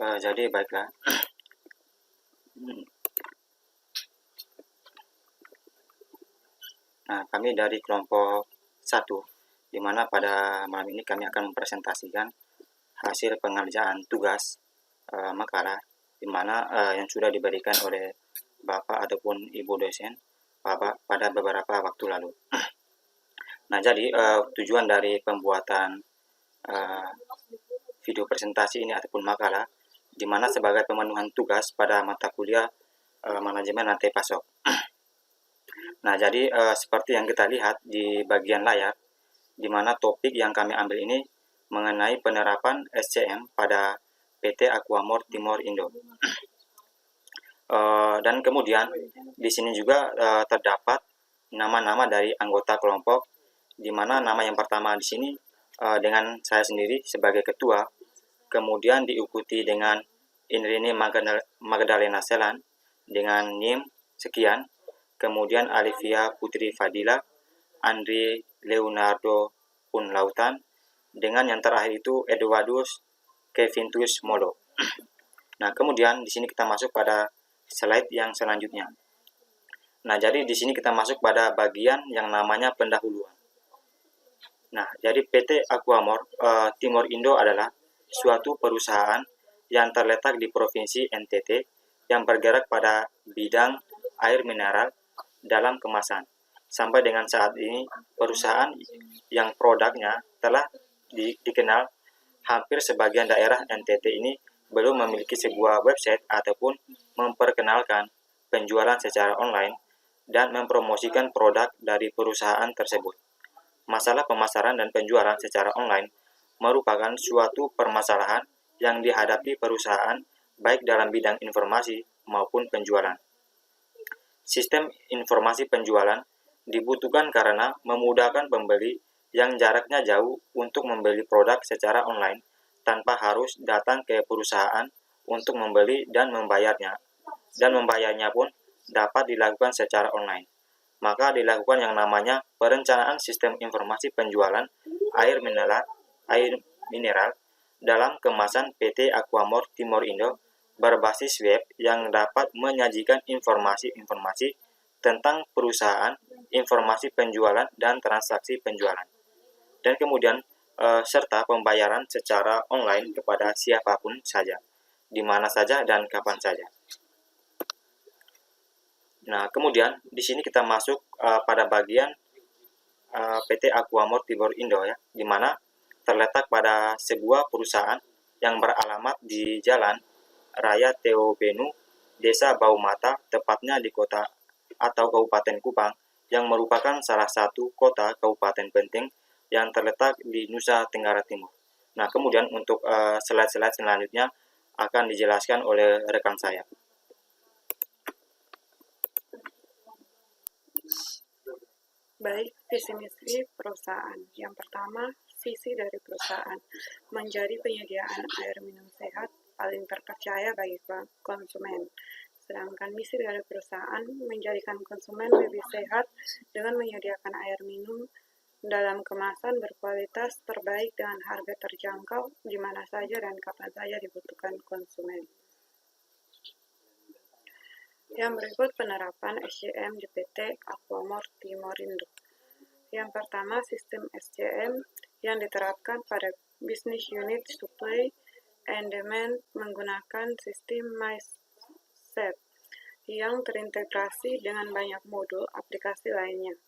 Jadi baiklah. Nah, kami dari kelompok 1, di mana pada malam ini kami akan mempresentasikan hasil pengerjaan tugas makalah, di mana yang sudah diberikan oleh Bapak ataupun Ibu dosen Bapak pada beberapa waktu lalu. Nah, jadi tujuan dari pembuatan video presentasi ini ataupun makalah, di mana sebagai pemenuhan tugas pada mata kuliah manajemen rantai pasok. Nah, jadi seperti yang kita lihat di bagian layar, di mana topik yang kami ambil ini mengenai penerapan SCM pada PT Aquamor Timor Indo. Dan kemudian di sini juga terdapat nama-nama dari anggota kelompok, di mana nama yang pertama di sini dengan saya sendiri sebagai ketua, kemudian diikuti dengan Indrini Magdalena Selan dengan NIM sekian, kemudian Alivia Putri Fadila, Andri Leonardo Punlautan, dengan yang terakhir itu Eduardus Kevintus Molo. Nah, kemudian di sini kita masuk pada slide yang selanjutnya. Nah, jadi di sini kita masuk pada bagian yang namanya pendahuluan. Nah, jadi PT Aquamor Timor Indo adalah suatu perusahaan yang terletak di Provinsi NTT yang bergerak pada bidang air mineral dalam kemasan. Sampai dengan saat ini, perusahaan yang produknya telah dikenal hampir sebagian daerah NTT ini belum memiliki sebuah website ataupun memperkenalkan penjualan secara online dan mempromosikan produk dari perusahaan tersebut. Masalah pemasaran dan penjualan secara online merupakan suatu permasalahan yang dihadapi perusahaan baik dalam bidang informasi maupun penjualan. Sistem informasi penjualan dibutuhkan karena memudahkan pembeli yang jaraknya jauh untuk membeli produk secara online tanpa harus datang ke perusahaan untuk membeli dan membayarnya. Dan membayarnya pun dapat dilakukan secara online. Maka dilakukan yang namanya perencanaan sistem informasi penjualan air mineral dalam kemasan PT Aquamor Timor Indo berbasis web yang dapat menyajikan informasi-informasi tentang perusahaan, informasi penjualan, dan transaksi penjualan. Dan kemudian serta pembayaran secara online kepada siapapun saja, di mana saja dan kapan saja. Nah, kemudian di sini kita masuk pada bagian PT Aquamor Timor Indo ya, di mana terletak pada sebuah perusahaan yang beralamat di Jalan Raya Teo Benu, Desa Baumata, tepatnya di kota atau Kabupaten Kupang, yang merupakan salah satu kota kabupaten penting yang terletak di Nusa Tenggara Timur. Nah, kemudian untuk slide-slide selanjutnya akan dijelaskan oleh rekan saya. Baik, visi misi perusahaan. Yang pertama, visi dari perusahaan menjadi penyediaan air minum sehat paling terpercaya bagi konsumen. Sedangkan misi dari perusahaan menjadikan konsumen lebih sehat dengan menyediakan air minum dalam kemasan berkualitas terbaik dengan harga terjangkau di mana saja dan kapan saja dibutuhkan konsumen. Yang berikut penerapan SCM di PT Aquamor Timor Indo. Yang pertama, sistem SCM yang diterapkan pada Business Unit Supply and Demand menggunakan sistem MySet yang terintegrasi dengan banyak modul aplikasi lainnya.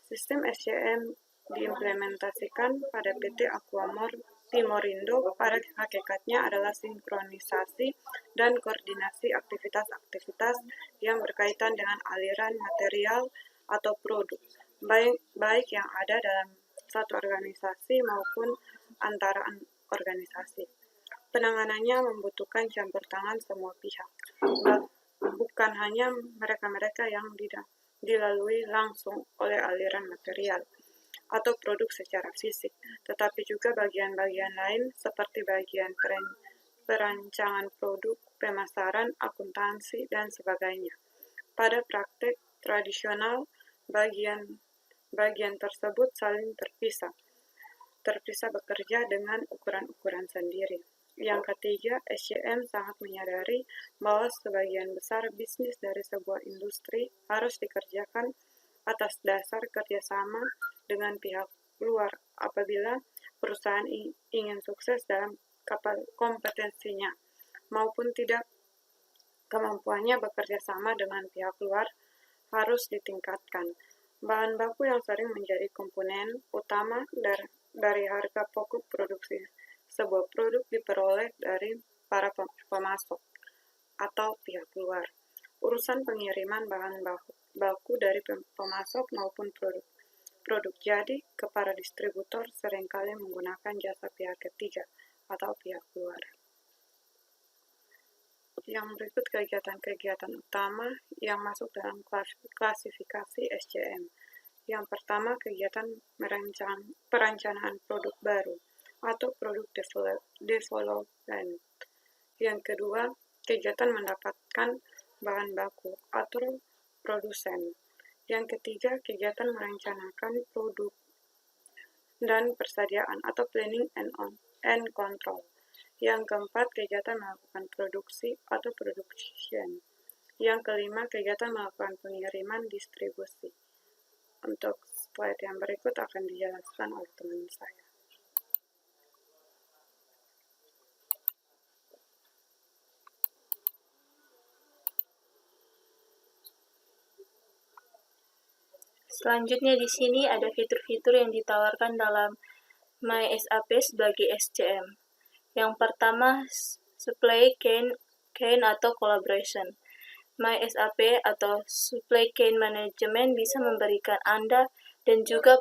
Sistem SCM diimplementasikan pada PT Aquamor Timor Indo pada hakikatnya adalah sinkronisasi dan koordinasi aktivitas-aktivitas yang berkaitan dengan aliran material atau produk, baik yang ada dalam satu organisasi maupun antara organisasi. Penanganannya membutuhkan campur tangan semua pihak, bukan hanya mereka-mereka yang dilalui langsung oleh aliran material atau produk secara fisik, tetapi juga bagian-bagian lain seperti bagian perancangan produk, pemasaran, akuntansi, dan sebagainya. Pada praktek tradisional, bagian tersebut saling terpisah bekerja dengan ukuran-ukuran sendiri. Yang ketiga, SCM sangat menyadari bahwa sebagian besar bisnis dari sebuah industri harus dikerjakan atas dasar kerjasama dengan pihak luar apabila perusahaan ingin sukses dalam kompetensinya maupun tidak, kemampuannya bekerja sama dengan pihak luar harus ditingkatkan. Bahan baku yang sering menjadi komponen utama dari harga pokok produksi sebuah produk diperoleh dari para pemasok atau pihak luar. Urusan pengiriman bahan baku dari pemasok maupun produk jadi ke para distributor seringkali menggunakan jasa pihak ketiga atau pihak luar. Yang berikut kegiatan-kegiatan utama yang masuk dalam klasifikasi SCM. Yang pertama, kegiatan perencanaan produk baru atau produk development. Yang kedua, kegiatan mendapatkan bahan baku atau produsen. Yang ketiga, kegiatan merencanakan produk dan persediaan atau planning and control. Yang keempat, kegiatan melakukan produksi atau production. Yang kelima, kegiatan melakukan pengiriman distribusi. Untuk slide yang berikut akan dijelaskan oleh teman saya. Selanjutnya di sini ada fitur-fitur yang ditawarkan dalam MySAP sebagai SCM. Yang pertama, supply chain atau collaboration. MySAP atau supply chain management bisa memberikan Anda dan juga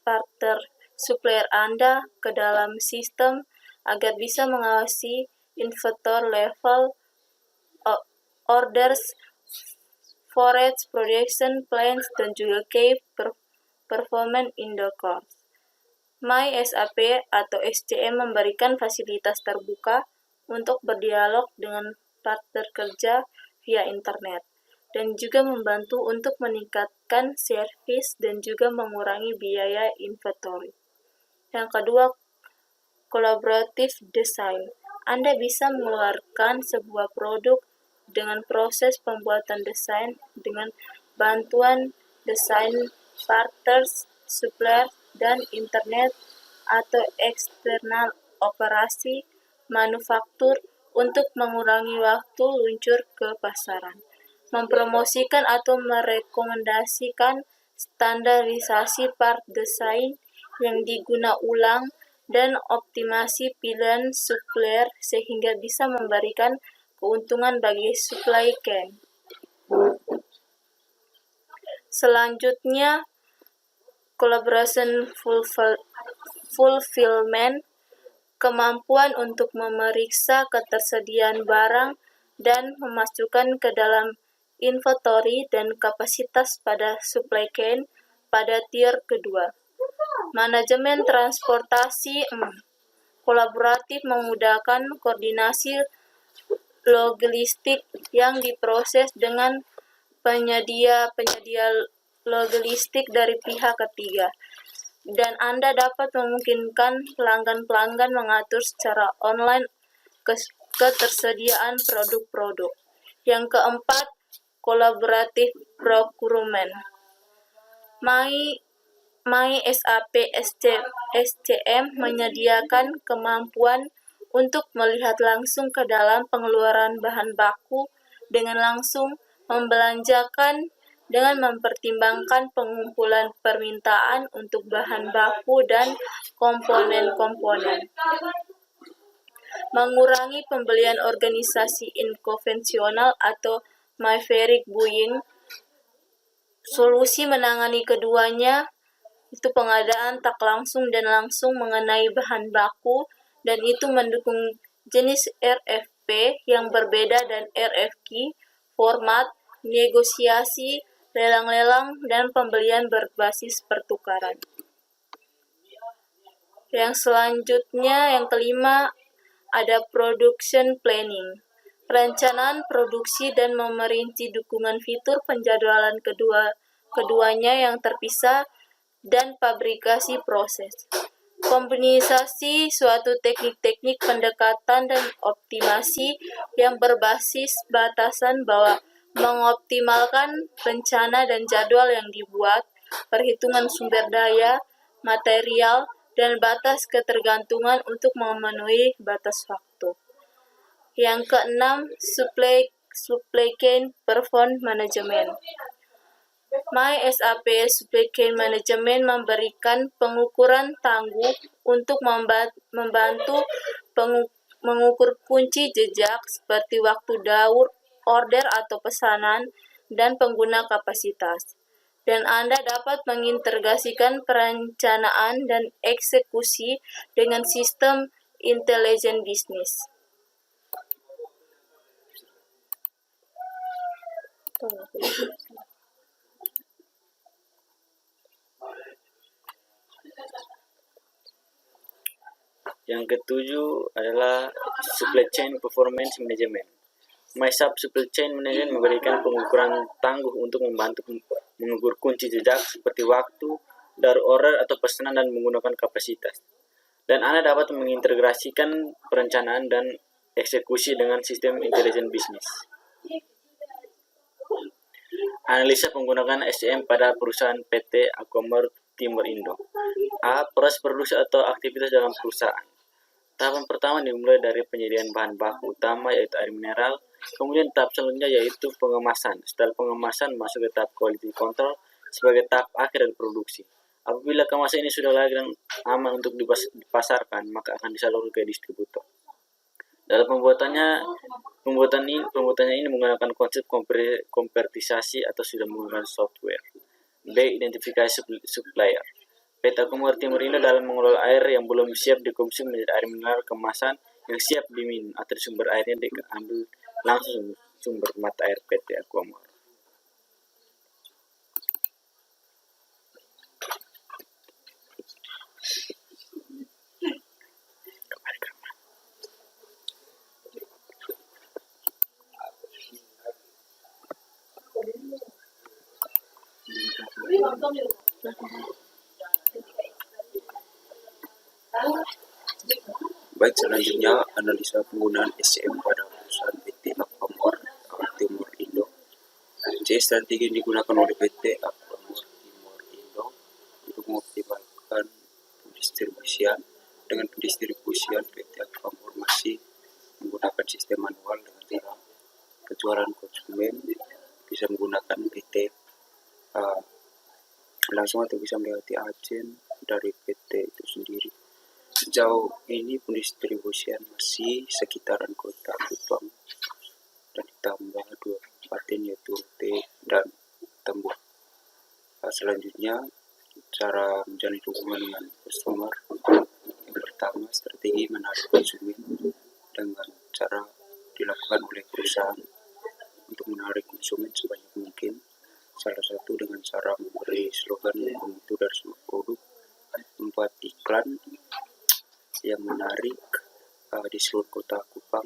partner supplier Anda ke dalam sistem agar bisa mengawasi inventory level, orders, forage, production plans, dan juga key performance indicators. MySAP atau SCM memberikan fasilitas terbuka untuk berdialog dengan partner kerja via internet dan juga membantu untuk meningkatkan servis dan juga mengurangi biaya inventory. Yang kedua, collaborative design. Anda bisa mengeluarkan sebuah produk dengan proses pembuatan desain dengan bantuan desain partners, supplier, dan internet atau eksternal operasi manufaktur untuk mengurangi waktu luncur ke pasaran, mempromosikan atau merekomendasikan standarisasi part desain yang diguna ulang, dan optimasi pilihan supplier sehingga bisa memberikan keuntungan bagi supply chain. Selanjutnya, collaboration fulfillment, kemampuan untuk memeriksa ketersediaan barang dan memasukkan ke dalam inventory dan kapasitas pada supply chain pada tier kedua. Manajemen transportasi kolaboratif memudahkan koordinasi logistik yang diproses dengan penyedia logistik dari pihak ketiga, dan Anda dapat memungkinkan pelanggan mengatur secara online ketersediaan produk-produk. Yang keempat, collaborative procurement. MySAP SCM menyediakan kemampuan untuk melihat langsung ke dalam pengeluaran bahan baku dengan langsung membelanjakan dengan mempertimbangkan pengumpulan permintaan untuk bahan baku dan komponen-komponen. Mengurangi pembelian organisasi inkonvensional atau maverick buying. Solusi menangani keduanya itu pengadaan tak langsung dan langsung mengenai bahan baku, dan itu mendukung jenis RFP yang berbeda dan RFQ, format, negosiasi, lelang-lelang, dan pembelian berbasis pertukaran. Yang selanjutnya, yang kelima, ada production planning. Perencanaan produksi dan memerinci dukungan fitur penjadwalan keduanya yang terpisah dan fabrikasi proses. Kombinisasi suatu teknik-teknik pendekatan dan optimasi yang berbasis batasan bahwa mengoptimalkan rencana dan jadwal yang dibuat, perhitungan sumber daya, material, dan batas ketergantungan untuk memenuhi batas waktu. Yang keenam, supply chain performance management. MySAP Supply Chain Management memberikan pengukuran tangguh untuk membantu mengukur kunci jejak seperti waktu daur, order atau pesanan, dan pengguna kapasitas. Dan Anda dapat mengintegrasikan perencanaan dan eksekusi dengan sistem intelijen bisnis. Yang ketujuh adalah Supply Chain Performance Management. MySAP Supply Chain Management memberikan pengukuran tangguh untuk membantu mengukur kunci jejak seperti waktu, daur order atau pesanan dan menggunakan kapasitas. Dan Anda dapat mengintegrasikan perencanaan dan eksekusi dengan sistem intelijen bisnis. Analisa penggunaan SCM pada perusahaan PT Aquamor Timur Indo. A. Proses produksi atau aktivitas dalam perusahaan. Tahapan pertama dimulai dari penyediaan bahan baku utama yaitu air mineral, kemudian tahap selanjutnya yaitu pengemasan. Setelah pengemasan masuk ke tahap quality control sebagai tahap akhir dari produksi. Apabila kemasan ini sudah layak dan aman untuk dipasarkan, maka akan disalurkan ke distributor. Dalam pembuatannya ini menggunakan konsep kompertisasi atau sudah menggunakan software. B. Identifikasi supplier. PT Aquamor Timur Indo dalam mengelola air yang belum siap dikonsumsi menjadi air mineral kemasan yang siap diminum atau sumber airnya diambil langsung sumber mata air PT Aquamor. Baik, selanjutnya analisa penggunaan SCM pada perusahaan PT Aquamor Timur Indo. C. Strategi yang digunakan oleh PT Aquamor Timur Indo untuk mengoptimalkan pendistribusian. Dengan pendistribusian, PT Aquamor masih menggunakan sistem manual dengan cara penjualan konsumen bisa menggunakan PT langsung atau bisa melewati agen dari PT itu sendiri. Sejauh ini pendistribusian masih sekitaran kota Kupang dan ditambah 2 kabupaten yaitu T dan Tembok. Selanjutnya cara menjalin hubungan dengan customer. Yang pertama, strategi menarik konsumen dengan cara dilakukan oleh perusahaan untuk menarik konsumen sebanyak mungkin. Salah satu dengan cara memberi slogan yang mutu dari semua produk, membuat iklan yang menarik di seluruh kota Kupang.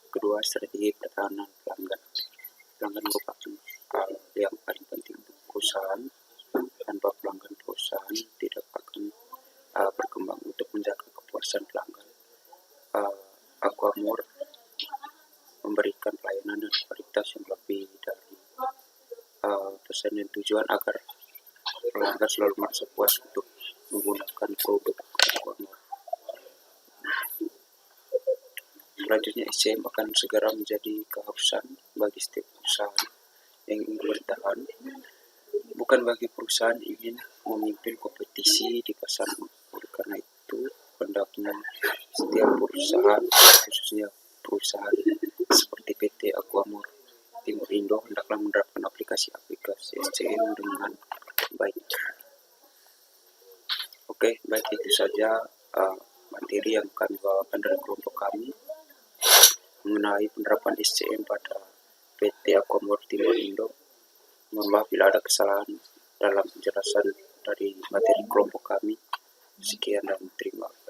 Kedua, strategi pertahanan pelanggan. Pelanggan merupakan hal yang paling penting untuk perusahaan. Tanpa pelanggan, perusahaan tidak akan berkembang. Untuk menjaga kepuasan pelanggan, Aquamor memberikan pelayanan dan kualitas yang lebih dari pesan dan tujuan agar pelanggan selalu merasa puas untuk menggunakan produk Aquamor. Selanjutnya, SCM akan segera menjadi keharusan bagi setiap perusahaan yang ingin bertahan, bukan bagi perusahaan ingin memimpin kompetisi di pasar. Oleh karena itu, hendaknya setiap perusahaan, khususnya perusahaan seperti PT Aquamor Timur Indo, hendaklah menerapkan aplikasi SCM dengan baik. Oke, baik, itu saja materi yang kami bawakan dari kelompok kami mengenai penerapan SCM pada PT Aquamor Timur Indo. Mohon maaf bila ada kesalahan dalam penjelasan dari materi kelompok kami. Sekian dan terima kasih.